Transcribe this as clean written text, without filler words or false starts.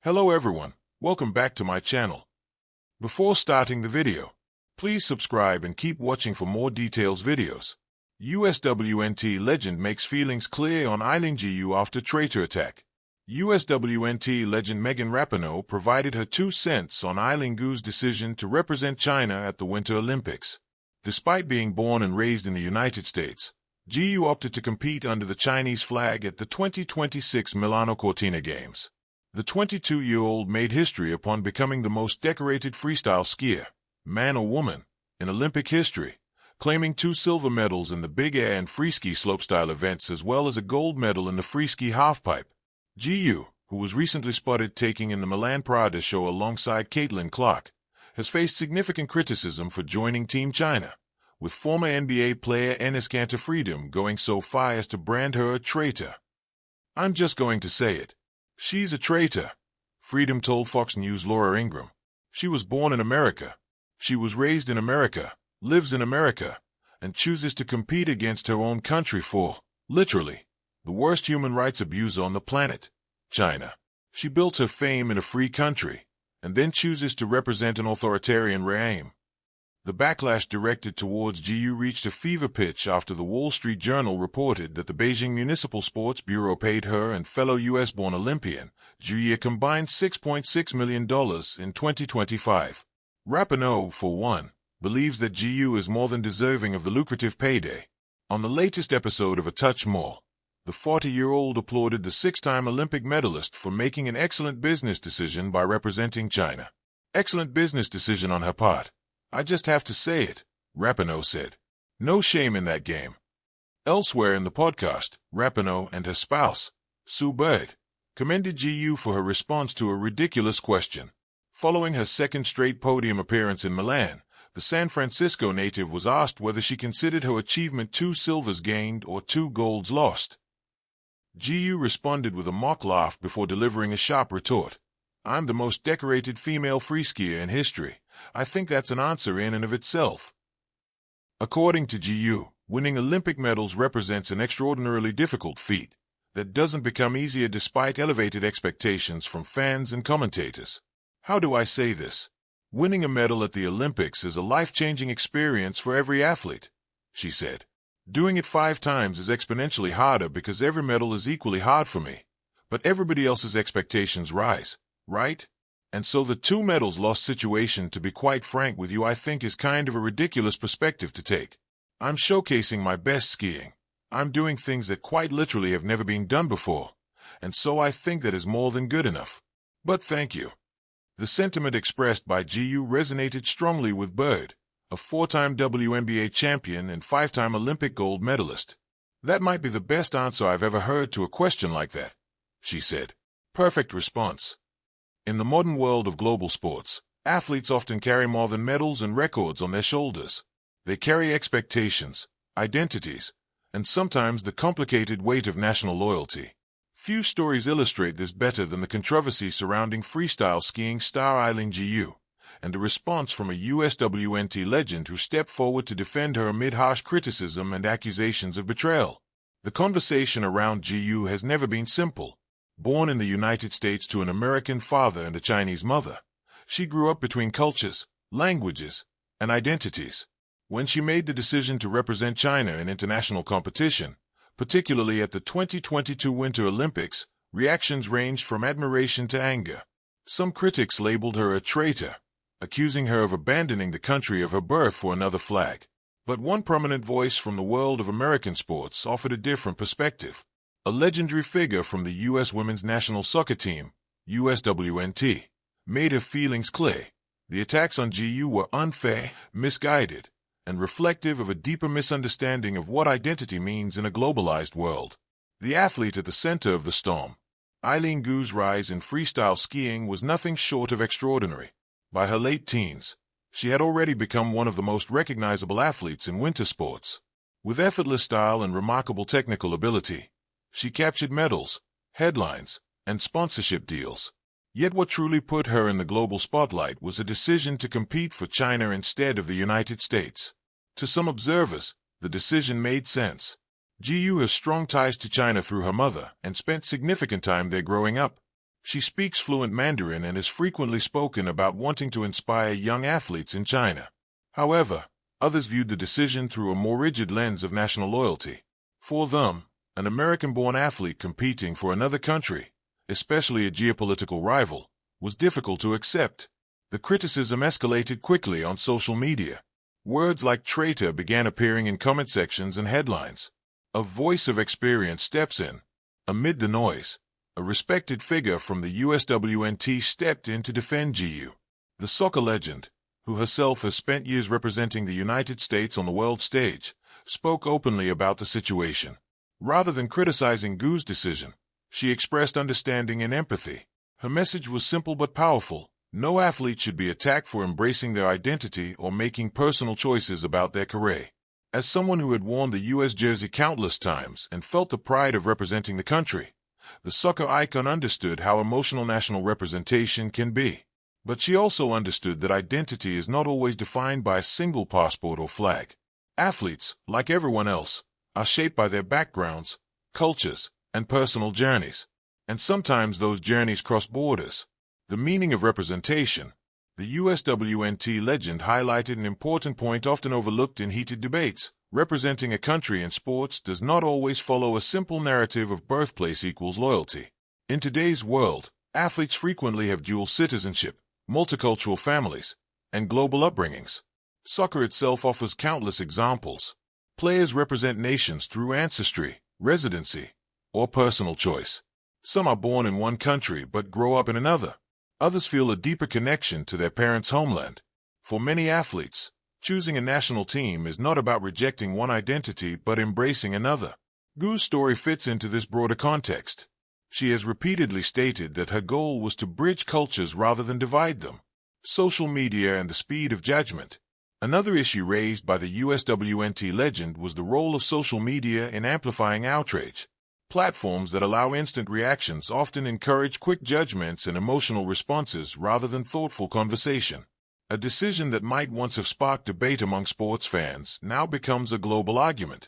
Hello everyone, welcome back to my channel. Before starting the video, please subscribe and keep watching for more details videos. USWNT legend makes feelings clear on Eileen GU after traitor attack. USWNT legend Megan Rapinoe provided her 2 cents on Eileen GU's decision to represent China at the Winter Olympics. Despite being born and raised in the United States, GU opted to compete under the Chinese flag at the 2026 Milano Cortina Games. The 22-year-old made history upon becoming the most decorated freestyle skier, man or woman, in Olympic history, claiming 2 silver medals in the big air and freeski slopestyle events as well as a gold medal in the freeski halfpipe. GU, who was recently spotted taking in the Milan Prada show alongside Caitlin Clark, has faced significant criticism for joining Team China, with former NBA player Enes Kanter Freedom going so far as to brand her a traitor. "I'm just going to say it. She's a traitor," Freedom told Fox News' Laura Ingraham. "She was born in America. She was raised in America, lives in America, and chooses to compete against her own country for, literally, the worst human rights abuser on the planet, China. She built her fame in a free country, and then chooses to represent an authoritarian regime." The backlash directed towards GU reached a fever pitch after the Wall Street Journal reported that the Beijing Municipal Sports Bureau paid her and fellow U.S.-born Olympian GU a combined $6.6 million in 2025. Rapinoe, for one, believes that GU is more than deserving of the lucrative payday. On the latest episode of A Touch More, the 40-year-old applauded the 6-time Olympic medalist for making an excellent business decision by representing China. "Excellent business decision on her part. I just have to say it," Rapinoe said. "No shame in that game." Elsewhere in the podcast, Rapinoe and her spouse, Sue Bird, commended GU for her response to a ridiculous question. Following her second straight podium appearance in Milan, the San Francisco native was asked whether she considered her achievement 2 silvers gained or 2 golds lost. GU responded with a mock laugh before delivering a sharp retort. "I'm the most decorated female freeskier in history. I think that's an answer in and of itself." According to GU, winning Olympic medals represents an extraordinarily difficult feat that doesn't become easier despite elevated expectations from fans and commentators. "How do I say this? Winning a medal at the Olympics is a life-changing experience for every athlete," she said. "Doing it 5 times is exponentially harder because every medal is equally hard for me. But everybody else's expectations rise, right? And so the 2 medals lost situation, to be quite frank with you, I think is kind of a ridiculous perspective to take. I'm showcasing my best skiing. I'm doing things that quite literally have never been done before. And so I think that is more than good enough. But thank you." The sentiment expressed by GU resonated strongly with Bird, a 4-time WNBA champion and 5-time Olympic gold medalist. "That might be the best answer I've ever heard to a question like that," she said. "Perfect response." In the modern world of global sports, athletes often carry more than medals and records on their shoulders. They carry expectations, identities, and sometimes the complicated weight of national loyalty. Few stories illustrate this better than the controversy surrounding freestyle skiing star Eileen GU, and the response from a USWNT legend who stepped forward to defend her amid harsh criticism and accusations of betrayal. The conversation around GU has never been simple. Born in the United States to an American father and a Chinese mother, she grew up between cultures, languages, and identities. When she made the decision to represent China in international competition, particularly at the 2022 Winter Olympics, reactions ranged from admiration to anger. Some critics labeled her a traitor, accusing her of abandoning the country of her birth for another flag. But one prominent voice from the world of American sports offered a different perspective. A legendary figure from the U.S. women's national soccer team, USWNT, made her feelings clear. The attacks on GU were unfair, misguided, and reflective of a deeper misunderstanding of what identity means in a globalized world. The athlete at the center of the storm, Eileen GU's rise in freestyle skiing was nothing short of extraordinary. By her late teens, she had already become one of the most recognizable athletes in winter sports. With effortless style and remarkable technical ability, she captured medals, headlines, and sponsorship deals. Yet what truly put her in the global spotlight was a decision to compete for China instead of the United States. To some observers, the decision made sense. GU has strong ties to China through her mother and spent significant time there growing up. She speaks fluent Mandarin and has frequently spoken about wanting to inspire young athletes in China. However, others viewed the decision through a more rigid lens of national loyalty. For them, an American-born athlete competing for another country, especially a geopolitical rival, was difficult to accept. The criticism escalated quickly on social media. Words like traitor began appearing in comment sections and headlines. A voice of experience steps in. Amid the noise, a respected figure from the USWNT stepped in to defend GU. The soccer legend, who herself has spent years representing the United States on the world stage, spoke openly about the situation. Rather than criticizing GU's decision, she expressed understanding and empathy. Her message was simple but powerful. No athlete should be attacked for embracing their identity or making personal choices about their career. As someone who had worn the U.S. jersey countless times and felt the pride of representing the country, the soccer icon understood how emotional national representation can be. But she also understood that identity is not always defined by a single passport or flag. Athletes, like everyone else, are shaped by their backgrounds, cultures, and personal journeys. And sometimes those journeys cross borders. The meaning of representation. The USWNT legend highlighted an important point often overlooked in heated debates. Representing a country in sports does not always follow a simple narrative of birthplace equals loyalty. In today's world, athletes frequently have dual citizenship, multicultural families, and global upbringings. Soccer itself offers countless examples. Players represent nations through ancestry, residency, or personal choice. Some are born in one country but grow up in another. Others feel a deeper connection to their parents' homeland. For many athletes, choosing a national team is not about rejecting one identity but embracing another. GU's story fits into this broader context. She has repeatedly stated that her goal was to bridge cultures rather than divide them. Social media and the speed of judgment. Another issue raised by the USWNT legend was the role of social media in amplifying outrage. Platforms that allow instant reactions often encourage quick judgments and emotional responses rather than thoughtful conversation. A decision that might once have sparked debate among sports fans now becomes a global argument.